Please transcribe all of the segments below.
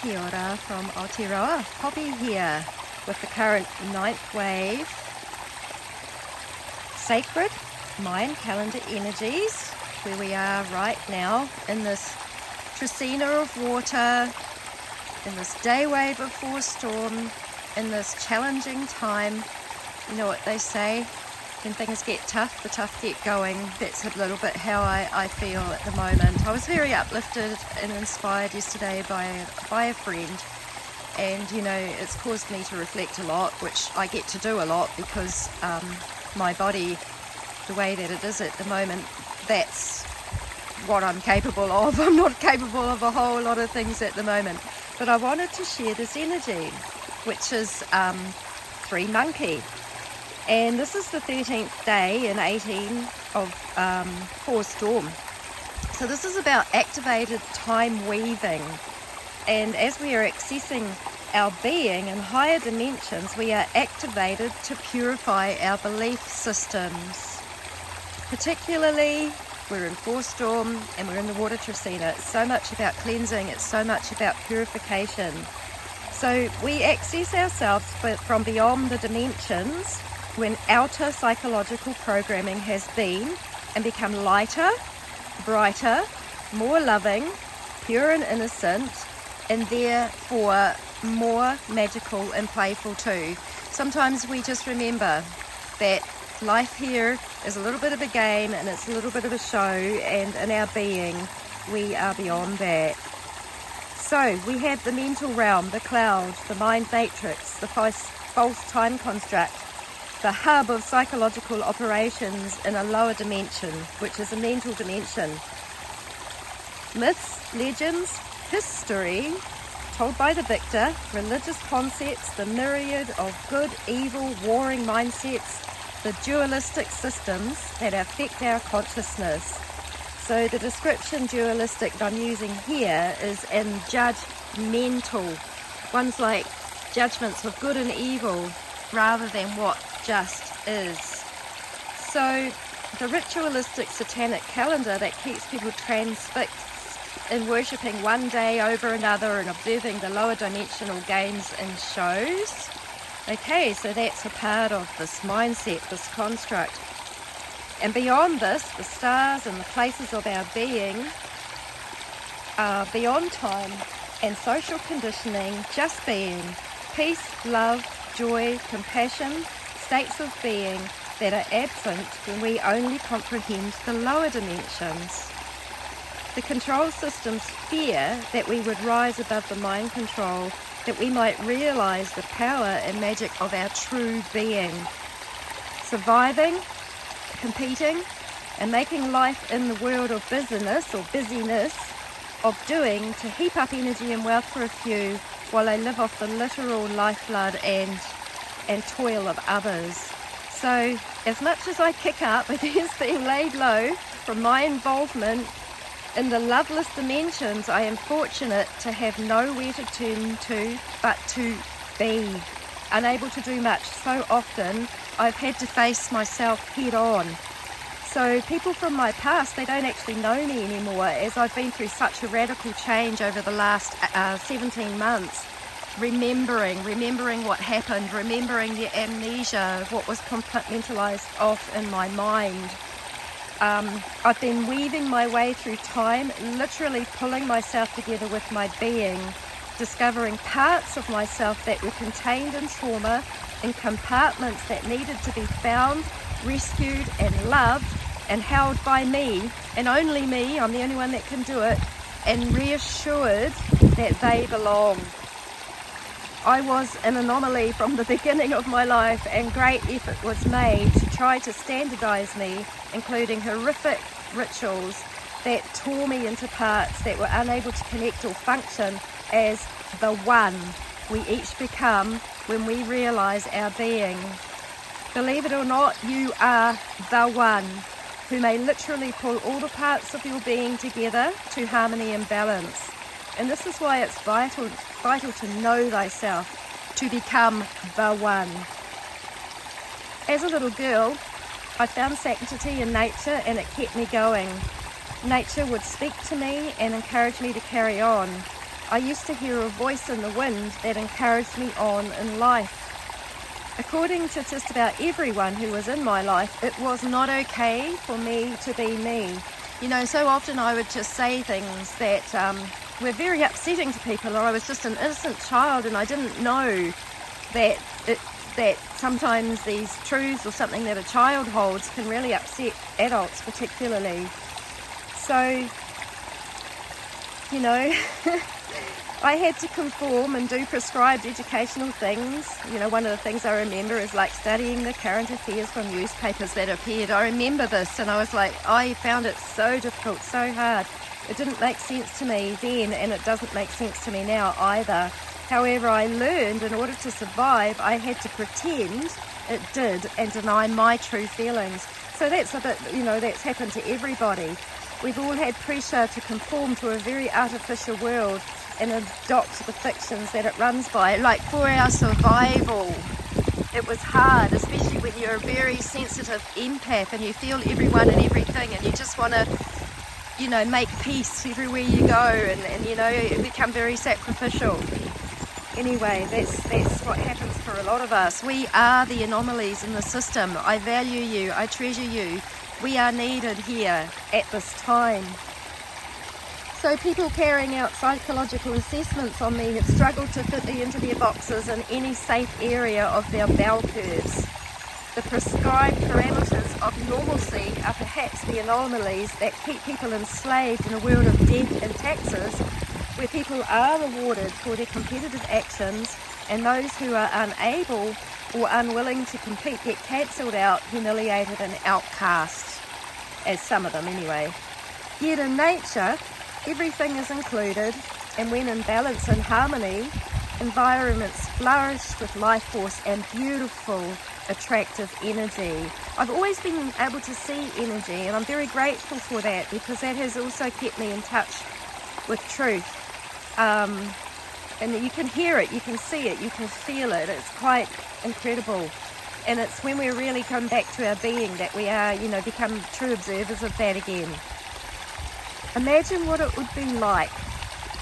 Kia ora from Aotearoa. Poppy here with the current 9th wave. Sacred Mayan calendar energies, where we are right now in this trecena of water, in this day wave of force storm, in this challenging time. You know what they say, when things get tough, the tough get going. That's a little bit how I feel at the moment. I was very uplifted and inspired yesterday by a friend, and you know, it's caused me to reflect a lot, which I get to do a lot because my body, the way that it is at the moment, that's what I'm capable of. I'm not capable of a whole lot of things at the moment, but I wanted to share this energy, which is 3 monkey. And this is the 13th day in 18 of force storm. So this is about activated time weaving. And as we are accessing our being in higher dimensions, we are activated to purify our belief systems. Particularly, we're in force storm and we're in the water trecena. It's so much about cleansing. It's so much about purification. So we access ourselves from beyond the dimensions when outer psychological programming has been and become lighter, brighter, more loving, pure and innocent, and therefore more magical and playful too. Sometimes we just remember that life here is a little bit of a game and it's a little bit of a show, and in our being we are beyond that. So we have the mental realm, the cloud, the mind matrix, the false time construct, the hub of psychological operations in a lower dimension, which is a mental dimension. Myths, legends, history told by the victor, religious concepts, the myriad of good, evil, warring mindsets, the dualistic systems that affect our consciousness. So the description dualistic that I'm using here is in judgemental, ones like judgments of good and evil rather than what just is. So the ritualistic satanic calendar that keeps people transfixed in worshipping one day over another and observing the lower dimensional games and shows. Okay, so that's a part of this mindset, this construct. And beyond this, the stars and the places of our being are beyond time and social conditioning, just being. Peace, love, joy, compassion, states of being that are absent when we only comprehend the lower dimensions. The control systems fear that we would rise above the mind control, that we might realize the power and magic of our true being. Surviving, competing, and making life in the world of business or busyness, of doing to heap up energy and wealth for a few while they live off the literal lifeblood and toil of others. So as much as I kick up against being laid low from my involvement in the loveless dimensions, I am fortunate to have nowhere to turn to but to be. Unable to do much so often, I've had to face myself head on. So people from my past, they don't actually know me anymore, as I've been through such a radical change over the last 17 months. Remembering what happened, remembering the amnesia of what was compartmentalized off in my mind. I've been weaving my way through time, literally pulling myself together with my being, discovering parts of myself that were contained in trauma, in compartments that needed to be found, rescued and loved and held by me, and only me, I'm the only one that can do it, and reassured that they belong. I was an anomaly from the beginning of my life, and great effort was made to try to standardize me, including horrific rituals that tore me into parts that were unable to connect or function as the one we each become when we realize our being. Believe it or not, you are the one who may literally pull all the parts of your being together to harmony and balance. And this is why it's vital to know thyself, to become the one. As a little girl, I found sanctity in nature, and it kept me going. Nature would speak to me and encourage me to carry on. I used to hear a voice in the wind that encouraged me on in life. According to just about everyone who was in my life, it was not okay for me to be me. You know, so often I would just say things that were very upsetting to people, or I was just an innocent child and I didn't know that sometimes these truths or something that a child holds can really upset adults particularly. So, you know, I had to conform and do prescribed educational things. You know, one of the things I remember is like studying the current affairs from newspapers that appeared. I remember this and I was like, I found it so difficult, so hard. It didn't make sense to me then, and it doesn't make sense to me now either. However, I learned in order to survive, I had to pretend it did and deny my true feelings. So that's a bit, you know, that's happened to everybody. We've all had pressure to conform to a very artificial world and adopt the fictions that it runs by. Like for our survival, it was hard, especially when you're a very sensitive empath and you feel everyone and everything and you just want to, you know, make peace everywhere you go, and you know, you become very sacrificial. Anyway, that's what happens for a lot of us. We are the anomalies in the system. I value you, I treasure you. We are needed here at this time. So people carrying out psychological assessments on me have struggled to fit me into their boxes in any safe area of their bell curves. The prescribed parameters of normalcy are perhaps the anomalies that keep people enslaved in a world of debt and taxes, where people are rewarded for their competitive actions and those who are unable or unwilling to compete get cancelled out, humiliated and outcast, as some of them anyway. Yet in nature, everything is included, and when in balance and harmony, environments flourish with life force and beautiful, attractive energy. I've always been able to see energy, and I'm very grateful for that, because that has also kept me in touch with truth. And you can hear it, you can see it, you can feel it. It's quite incredible. And it's when we really come back to our being that we are, you know, become true observers of that again. Imagine what it would be like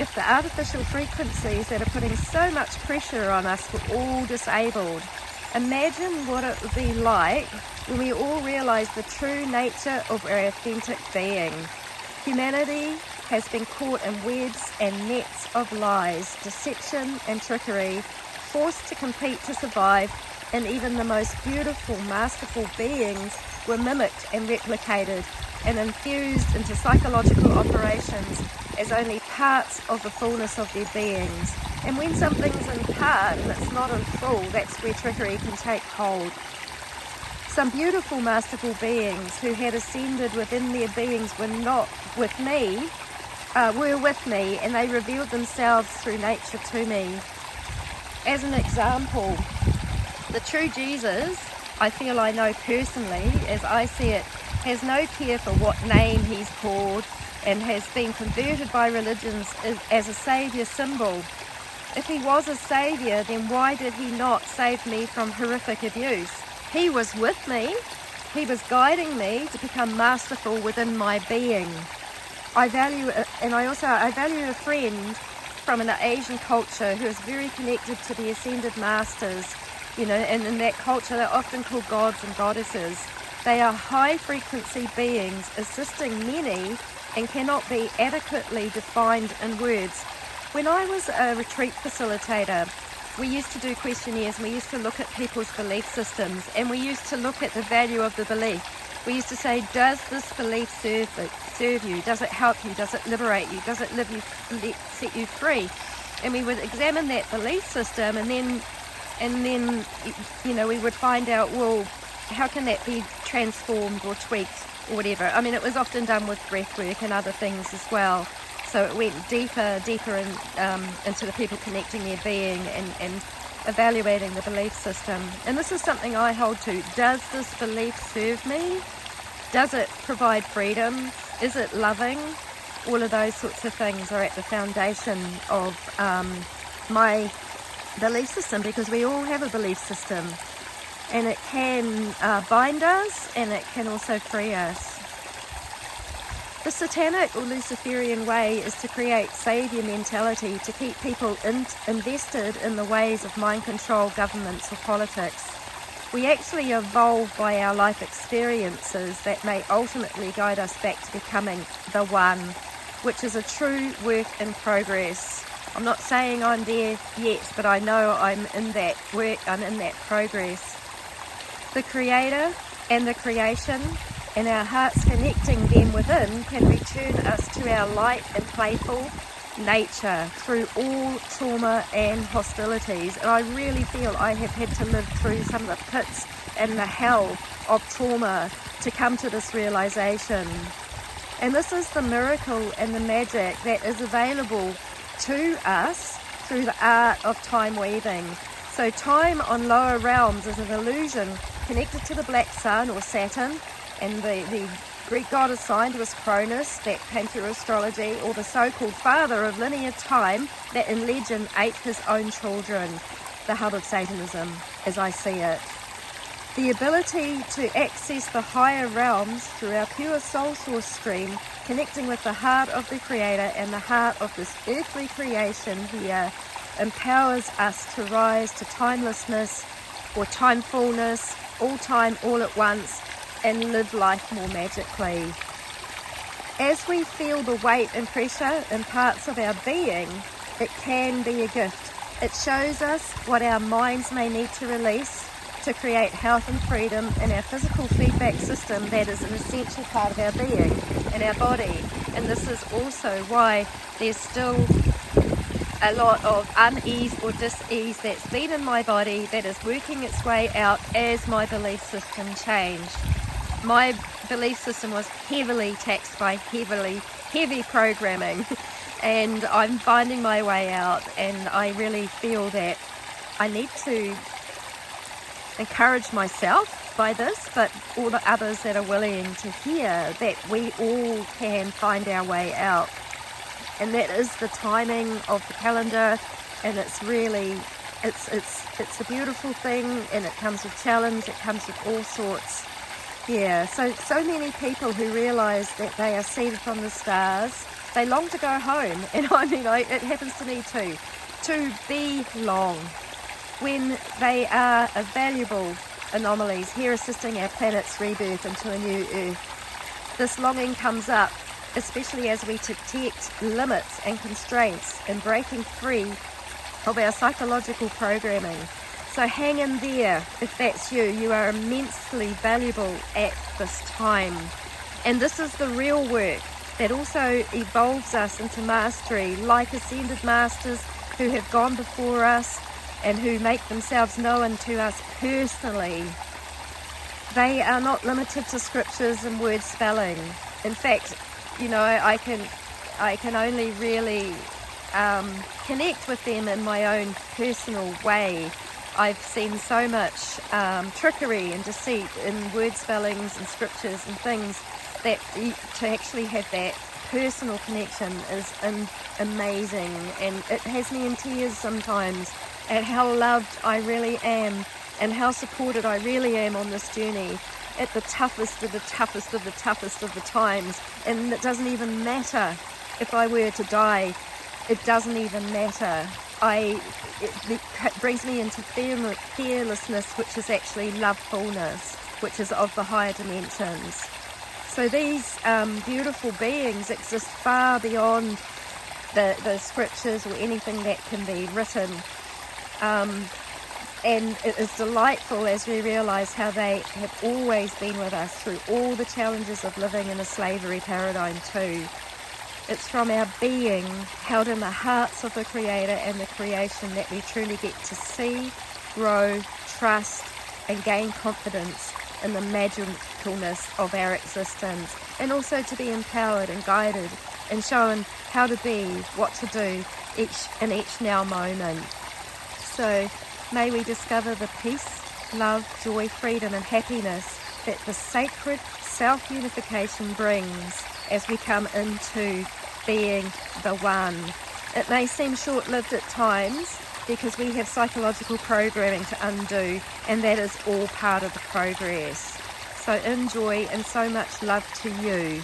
if the artificial frequencies that are putting so much pressure on us were all disabled. Imagine what it would be like when we all realize the true nature of our authentic being. Humanity has been caught in webs and nets of lies, deception and trickery, forced to compete to survive, and even the most beautiful, masterful beings were mimicked and replicated and infused into psychological operations as only parts of the fullness of their beings. And when something's in part and it's not in full, that's where trickery can take hold. Some beautiful, masterful beings who had ascended within their beings were not with me, were with me, and they revealed themselves through nature to me. As an example, the true Jesus, I feel I know personally, as I see it, has no care for what name he's called and has been converted by religions as a saviour symbol. If he was a saviour, then why did he not save me from horrific abuse? He was with me. He was guiding me to become masterful within my being. I value a friend from an Asian culture who is very connected to the ascended masters. You know, and in that culture they're often called gods and goddesses. They are high frequency beings assisting many and cannot be adequately defined in words. When I was a retreat facilitator, we used to do questionnaires, and we used to look at people's belief systems, and we used to look at the value of the belief. We used to say, does this belief serve you? Does it help you? Does it liberate you? Does it set you free? And we would examine that belief system, and then you know, we would find out, well, how can that be transformed or tweaked or whatever. I mean, it was often done with breath work and other things as well. So it went deeper into the people connecting their being and evaluating the belief system. And this is something I hold to. Does this belief serve me? Does it provide freedom? Is it loving? All of those sorts of things are at the foundation of my belief system, because we all have a belief system. And it can bind us, and it can also free us. The satanic or Luciferian way is to create saviour mentality, to keep people invested in the ways of mind control, governments or politics. We actually evolve by our life experiences that may ultimately guide us back to becoming the one, which is a true work in progress. I'm not saying I'm there yet, but I know I'm in that work, I'm in that progress. The Creator and the creation and our hearts connecting them within can return us to our light and playful nature through all trauma and hostilities. And I really feel I have had to live through some of the pits and the hell of trauma to come to this realization. And this is the miracle and the magic that is available to us through the art of time weaving. So time on lower realms is an illusion connected to the black sun or Saturn, and the Greek god assigned was Cronus, that came through astrology, or the so-called father of linear time that in legend ate his own children, the hub of Satanism, as I see it. The ability to access the higher realms through our pure soul source stream, connecting with the heart of the Creator and the heart of this earthly creation here, empowers us to rise to timelessness or timefulness, all time, all at once, and live life more magically. As we feel the weight and pressure in parts of our being, it can be a gift. It shows us what our minds may need to release to create health and freedom in our physical feedback system that is an essential part of our being and our body. And this is also why there's still a lot of unease or dis-ease that's been in my body that is working its way out as my belief system changed. My belief system was heavily taxed by heavy programming, and I'm finding my way out, and I really feel that I need to encourage myself by this, but all the others that are willing to hear that we all can find our way out. And that is the timing of the calendar, and it's really, it's a beautiful thing, and it comes with challenge, it comes with all sorts. Yeah, so many people who realise that they are seeded from the stars, they long to go home, and I mean, it happens to me too, to belong, when they are valuable anomalies here assisting our planet's rebirth into a new Earth. This longing comes up, especially as we detect limits and constraints and breaking free of our psychological programming. So hang in there if that's you. You are immensely valuable at this time. And this is the real work that also evolves us into mastery, like ascended masters who have gone before us and who make themselves known to us personally. They are not limited to scriptures and word spelling. In fact, you know, I can only really connect with them in my own personal way. I've seen so much trickery and deceit in word spellings and scriptures and things that to actually have that personal connection is amazing, and it has me in tears sometimes at how loved I really am and how supported I really am on this journey at the toughest of the toughest of the toughest of the times. And it doesn't even matter if I were to die, it doesn't even matter. It brings me into fearlessness, which is actually lovefulness, which is of the higher dimensions. So these beautiful beings exist far beyond the scriptures or anything that can be written. And it is delightful as we realise how they have always been with us through all the challenges of living in a slavery paradigm too. It's from our being held in the hearts of the Creator and the creation that we truly get to see, grow, trust and gain confidence in the magicalness of our existence, and also to be empowered and guided and shown how to be, what to do in each now moment. So may we discover the peace, love, joy, freedom and happiness that the sacred self-unification brings as we come into being the one. It may seem short-lived at times because we have psychological programming to undo, and that is all part of the progress. So enjoy, and so much love to you.